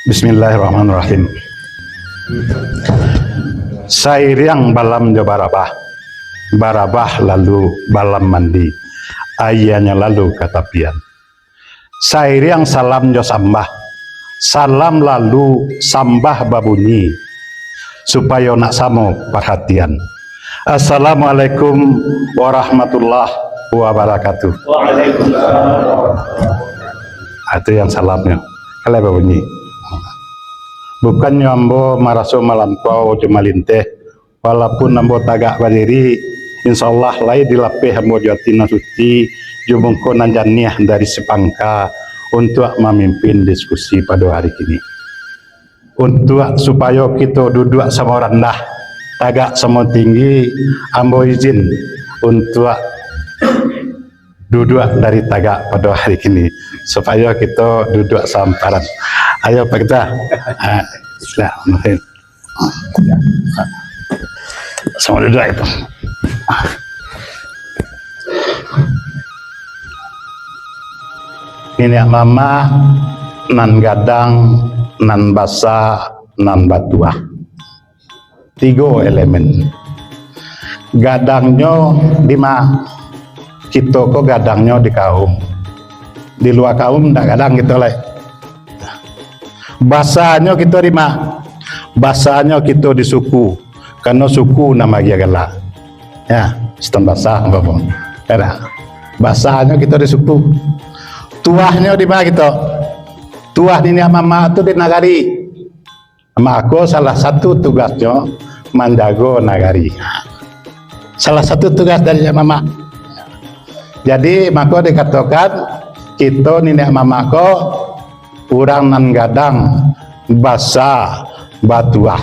Bismillahirrahmanirrahim. Sairiang balam jo barabah lalu balam mandi, ayahnya lalu katapian. Sairiang salam jo sambah, salam lalu sambah babunyi, supaya nak samo perhatian. Assalamualaikum warahmatullahi wabarakatuh. Waalaikumsalam. Itu yang salamnya. Kalau babunyi. Bukannya ambo maraso malampau cuma linteh, walaupun ambo tagak berdiri, insyaallah lai dilapeh ambo jatina suci jumungkonan janiah dari sepangka untuk memimpin diskusi pada hari ini. Untuk supaya kita duduk sama rendah, tagak sama tinggi, ambo izin untuk duduk dari tagak pada hari ini supaya kita duduk samparan. Ayo Pak kita. Bismillahirrahmanirrahim. Sama duduk itu. Ini mama nan gadang, nan basa, nan batua. 3 elemen. Gadangnya di mana? Kita kok gadangnya di kaum. Di luar kaum ndak gadang gitu lah. Bahasanya kita di mana? Bahasanya kita di suku. Karena suku nama dia galak. Ya, sistem bahasa apa-apa. Karena bahasanya kita di suku. Tuahnya di mana kita? Tuah ini mama itu di nagari. Sama aku salah satu tugasnya menjaga nagari. Salah satu tugas dari mama. Jadi maka dikatakan kita nenek mamako urang nan gadang basa batuah.